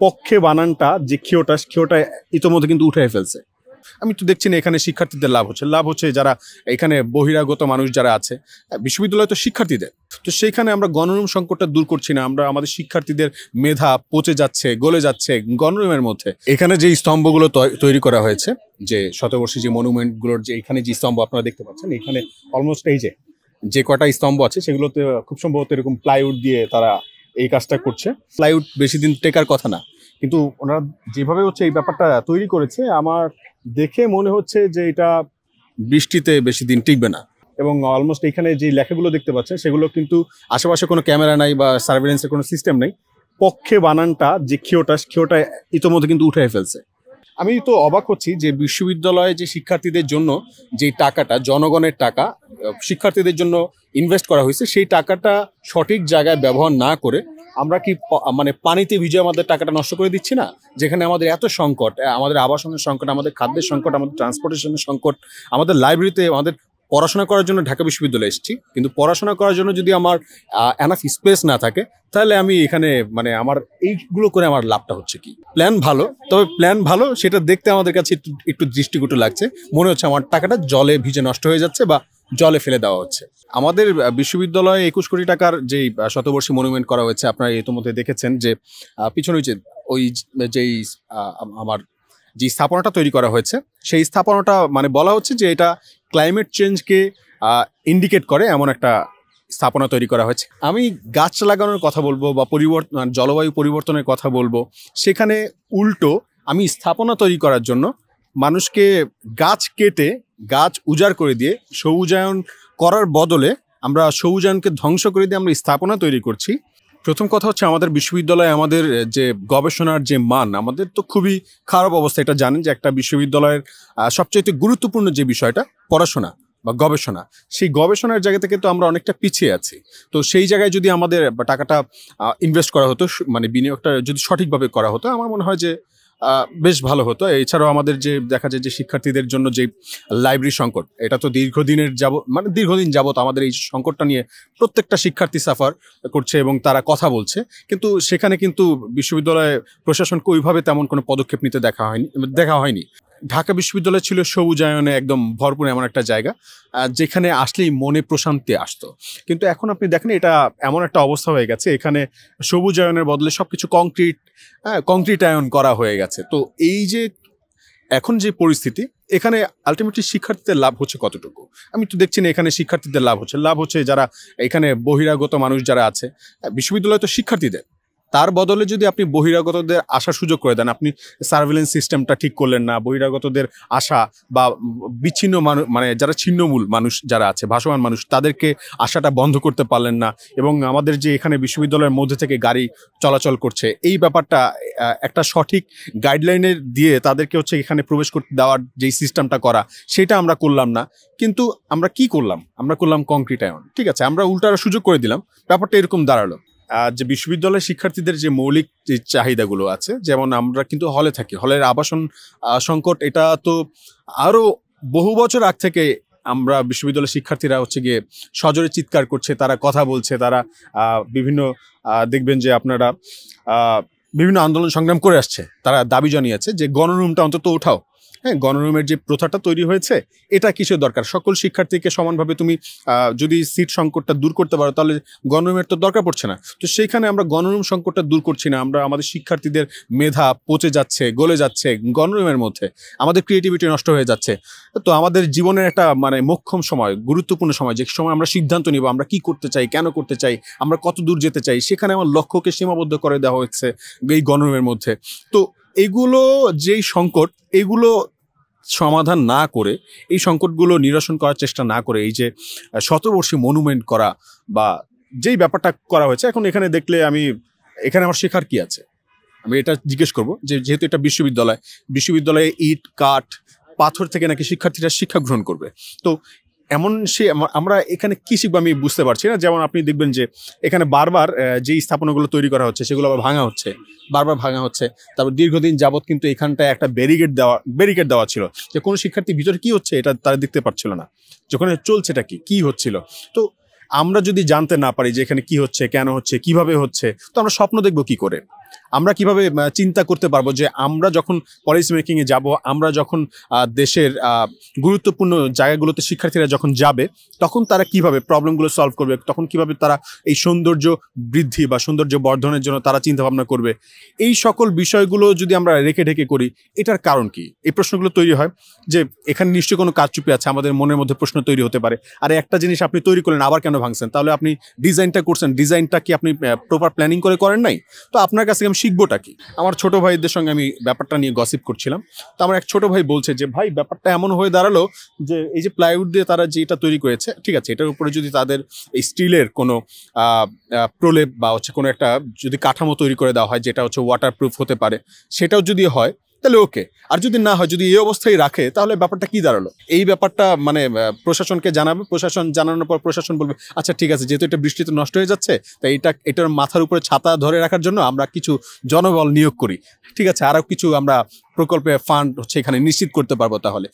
পক্ষে বানানটা যে ক্ষীয়টা ইতোমধ্যে কিন্তু উঠে ফেলছে। আমি তো দেখছি না এখানে শিক্ষার্থীদের লাভ হচ্ছে যারা এখানে বহিরাগত মানুষ যারা আছে। বিশ্ববিদ্যালয় তো শিক্ষার্থীদের, তো সেইখানে আমরা গণরুম সংকটটা দূর করছি না। আমরা আমাদের শিক্ষার্থীদের মেধা পচে যাচ্ছে, গলে যাচ্ছে গণরুমের মধ্যে। এখানে যে স্তম্ভগুলো তৈরি করা হয়েছে, যে শতবর্ষী যে মনুমেন্টগুলোর যে এখানে যে স্তম্ভ আপনারা দেখতে পাচ্ছেন, এখানে অলমোস্ট এই যে কটা স্তম্ভ আছে সেগুলোতে খুব সম্ভবত এরকম প্লাইউড দিয়ে তারা এই কাজটা করছে। প্লাইউড বেশি দিন টেকার কথা না, কিন্তু ওনারা যেভাবে হচ্ছে এই ব্যাপারটা তৈরি করেছে, আমার দেখে মনে হচ্ছে যে এটা বৃষ্টিতে বেশি দিন টিকবে না। এবং অলমোস্ট এখানে যে লেখাগুলো দেখতে পাচ্ছেন সেগুলো কিন্তু আশেপাশে কোনো ক্যামেরা নাই বা সার্ভেলেন্সের কোনো সিস্টেম নেই। পক্ষে বানানটা যে ক্ষীয়টা ইতোমধ্যে কিন্তু উঠে ফেলছে। আমি তো অবাক হচ্ছি যে বিশ্ববিদ্যালয়ে যে শিক্ষার্থীদের জন্য যে টাকাটা, জনগণের টাকা শিক্ষার্থীদের জন্য ইনভেস্ট করা হয়েছে, সেই টাকাটা সঠিক জায়গায় ব্যবহার না করে আমরা কি মানে পানিতে ভিজে আমাদের টাকাটা নষ্ট করে দিচ্ছি না? যেখানে আমাদের এত সংকট, আমাদের আবাসনের সংকট, আমাদের খাদ্যের সংকট, আমাদের ট্রান্সপোর্টেশনের সংকট, আমাদের লাইব্রেরিতে আমাদের পড়াশোনা করার জন্য ঢাকা বিশ্ববিদ্যালয়ে এসেছি, কিন্তু পড়াশোনা করার জন্য যদি আমার এনাফ স্পেস না থাকে, তাহলে আমি এখানে মানে আমার এইগুলো করে আমার লাভটা হচ্ছে কি? প্ল্যান ভালো, তবে প্ল্যান ভালো সেটা দেখতে আমাদের কাছে একটু দৃষ্টিকটু লাগছে। মনে হচ্ছে আমার টাকাটা জলে ভিজে নষ্ট হয়ে যাচ্ছে বা জলে ফেলে দেওয়া হচ্ছে। আমাদের বিশ্ববিদ্যালয়ে 21 কোটি টাকার যেই শতবর্ষী মনুমেন্ট করা হয়েছে, আপনারা ইতিমধ্যে দেখেছেন যে পিছনে ওই যেই আমার যে স্থাপনাটা তৈরি করা হয়েছে, সেই স্থাপনাটা মানে বলা হচ্ছে যে এটা ক্লাইমেট চেঞ্জকে ইন্ডিকেট করে এমন একটা স্থাপনা তৈরি করা হয়েছে। আমি গাছ লাগানোর কথা বলবো বা জলবায়ু পরিবর্তনের কথা বলবো, সেখানে উল্টো আমি স্থাপনা তৈরি করার জন্য মানুষকে গাছ কেটে গাছ উজাড় করে দিয়ে সবুজায়ন করার বদলে আমরা সবুজায়নকে ধ্বংস করে দিয়ে আমরা স্থাপনা তৈরি করছি। প্রথম কথা হচ্ছে আমাদের বিশ্ববিদ্যালয়ে আমাদের যে গবেষণার যে মান, আমাদের তো খুবই খারাপ অবস্থা। এটা জানেন যে একটা বিশ্ববিদ্যালয়ের সবচেয়ে গুরুত্বপূর্ণ যে বিষয়টা পড়াশোনা বা গবেষণা, সেই গবেষণার জায়গা থেকে তো আমরা অনেকটা পিছিয়ে আছি। তো সেই জায়গায় যদি আমাদের টাকাটা ইনভেস্ট করা হতো, মানে বিনিয়োগটা যদি সঠিকভাবে করা হতো, আমার মনে হয় যে বেশ ভালো হতো। এছাড়াও আমাদের যে দেখা যায় যে শিক্ষার্থীদের জন্য যে লাইব্রেরি সংকট, এটা তো দীর্ঘদিন যাবত আমাদের এই সংকটটা নিয়ে প্রত্যেকটা শিক্ষার্থী সাফার করছে এবং তারা কথা বলছে, কিন্তু সেখানে কিন্তু বিশ্ববিদ্যালয় প্রশাসনকে ওইভাবে তেমন কোনো পদক্ষেপ নিতে দেখা হয়নি। ঢাকা বিশ্ববিদ্যালয় ছিল সবুজায়নে একদম ভরপুর এমন একটা জায়গা, যেখানে আসলেই মনে প্রশান্তি আসতো। কিন্তু এখন আপনি দেখেন এটা এমন একটা অবস্থা হয়ে গেছে, এখানে সবুজায়নের বদলে সবকিছু কংক্রিটায়ন করা হয়ে গেছে। তো এই যে এখন যে পরিস্থিতি, এখানে আলটিমেটলি শিক্ষার্থীদের লাভ হচ্ছে কতটুকু? আমি তো দেখছি না এখানে শিক্ষার্থীদের লাভ হচ্ছে যারা এখানে বহিরাগত মানুষ যারা আছে। বিশ্ববিদ্যালয় তো শিক্ষার্থীদের, তার বদলে যদি আপনি বহিরাগতদের আসার সুযোগ করে দেন, আপনি সার্ভেলেন্স সিস্টেমটা ঠিক করলেন না, বহিরাগতদের আসা বা বিচ্ছিন্ন মানুষ মানে যারা ছিন্নমূল মানুষ যারা আছে, ভাসমান মানুষ, তাদেরকে আসাটা বন্ধ করতে পারলেন না, এবং আমাদের যে এখানে বিশ্ববিদ্যালয়ের মধ্যে থেকে গাড়ি চলাচল করছে, এই ব্যাপারটা একটা সঠিক গাইডলাইনের দিয়ে তাদেরকে হচ্ছে এখানে প্রবেশ করতে দেওয়ার যেই সিস্টেমটা করা, সেটা আমরা করলাম না। কিন্তু আমরা কি করলাম? আমরা করলাম কংক্রিটায়ন। ঠিক আছে, আমরা উল্টার সুযোগ করে দিলাম, ব্যাপারটা এরকম দাঁড়ালো। যে বিশ্ববিদ্যালয়ের শিক্ষার্থীদের যে মৌলিক যে চাহিদাগুলো আছে, যেমন আমরা কিন্তু হলে থাকি, হলের আবাসন সংকট, এটা তো আরো বহু বছর আগ থেকে আমরা বিশ্ববিদ্যালয়ের শিক্ষার্থীরা হচ্ছে গিয়ে সজোরে চিৎকার করছে, তারা কথা বলছে, তারা বিভিন্ন দেখবেন যে আপনারা বিভিন্ন আন্দোলন সংগ্রাম করে আসছে, তারা দাবি জানিয়েছে যে গণরুমটা অন্তত ওঠাও। হ্যাঁ, গণরুমের যে প্রথাটা তৈরি হয়েছে, এটা কিসের দরকার? সকল শিক্ষার্থীকে সমানভাবে তুমি যদি সিট সংকটটা দূর করতে পারো, তাহলে গণরুমের তো দরকার পড়ছে না। তো সেইখানে আমরা গণরুম সংকটটা দূর করছি না, আমরা আমাদের শিক্ষার্থীদের মেধা পচে যাচ্ছে, গলে যাচ্ছে গণরুমের মধ্যে, আমাদের ক্রিয়েটিভিটি নষ্ট হয়ে যাচ্ছে। তো আমাদের জীবনের একটা মানে মোক্ষম সময়, গুরুত্বপূর্ণ সময়, যে সময় আমরা সিদ্ধান্ত নিব আমরা কি করতে চাই, কেন করতে চাই, আমরা কত দূর যেতে চাই, সেখানে আমার লক্ষ্যকে সীমাবদ্ধ করে দেওয়া হচ্ছে এই গণরুমের মধ্যে। তো এগুলো যেই সংকট, এগুলো সমাধান না করে, এই সংকটগুলো নিরসন করার চেষ্টা না করে, এই যে শতবর্ষী মনুমেন্ট করা বা যেই ব্যাপারটা করা হয়েছে, এখন এখানে দেখলে এখানে আমার শেখার কি আছে? আমি এটা জিজ্ঞেস করব যে যেহেতু এটা বিশ্ববিদ্যালয়ে ইট কাঠ পাথর থেকে নাকি শিক্ষার্থীরা শিক্ষা গ্রহণ করবে, তো এমন আমরা এখানে কি শিখবো আমি বুঝতে পারছি না। যেমন আপনি দেখবেন যে এখানে বারবার যেই স্থাপনাগুলো তৈরি করা হচ্ছে সেগুলো আবার বারবার ভাঙা হচ্ছে। তারপর দীর্ঘদিন যাবত কিন্তু এখানটায় একটা ব্যারিকেড দেওয়া ছিল, যে কোনো শিক্ষার্থী ভিতরে কি হচ্ছে এটা তারা দেখতে পারছিল না, যখন চলছেটা কি হচ্ছিল। তো আমরা যদি জানতে না পারি যে এখানে কি হচ্ছে, কেন হচ্ছে, কিভাবে হচ্ছে, তো আমরা স্বপ্ন দেখবো কি করে? আমরা কিভাবে চিন্তা করতে পারবো যে আমরা যখন পলিসি মেকিংয়ে যাব, আমরা যখন দেশের গুরুত্বপূর্ণ জায়গাগুলোতে শিক্ষার্থীরা যখন যাবে, তখন তারা কিভাবে প্রবলেমগুলো সলভ করবে, তখন কিভাবে তারা এই সৌন্দর্য বৃদ্ধি বা সৌন্দর্য বর্ধনের জন্য তারা চিন্তা ভাবনা করবে, এই সকল বিষয়গুলো যদি আমরা রেখে ঢেকে করি, এটার কারণ কি? এই প্রশ্নগুলো তৈরি হয় যে এখানে নিশ্চয়ই কোনো কারচুপি আছে, আমাদের মনের মধ্যে প্রশ্ন তৈরি হতে পারে। আর একটা জিনিস আপনি তৈরি করলেন, আবার কেন ভাঙছেন? তাহলে আপনি ডিজাইনটা করছেন, ডিজাইনটা কি আপনি প্রপার প্ল্যানিং করে করেন নাই? তো আপনার কাছে আমি শিখবোটা কি? আমার ছোট ভাইদের সঙ্গে আমি ব্যাপারটা নিয়ে গসিপ করছিলাম। তো আমার এক ছোট ভাই বলছে যে ভাই, ব্যাপারটা এমন হয়ে দাঁড়ালো যে এই যে প্লাইউড দিয়ে তারা যেটা তৈরি করেছে, ঠিক আছে, এটার উপরে যদি তাদের এই স্টিলের কোনো প্রলেপ বা হচ্ছে কোনো একটা যদি কাঠামো তৈরি করে দেওয়া হয় যেটা হচ্ছে ওয়াটারপ্রুফ হতে পারে, সেটাও যদি হয় তাহলে ওকে। আর যদি না হয়, যদি এই অবস্থায় রাখে, তাহলে ব্যাপারটা কি দাঁড়ালো? এই ব্যাপারটা মানে প্রশাসনকে জানাবে, প্রশাসন জানানোর পর প্রশাসন বলবে আচ্ছা ঠিক আছে, যেহেতু এটা বৃষ্টিতে নষ্ট হয়ে যাচ্ছে, তাই এটার মাথার উপরে ছাতা ধরে রাখার জন্য আমরা কিছু জনবল নিয়োগ করি, ঠিক আছে, আরও কিছু আমরা প্রকল্পে ফান্ড হচ্ছে এখানে নিশ্চিত করতে পারবো। তাহলে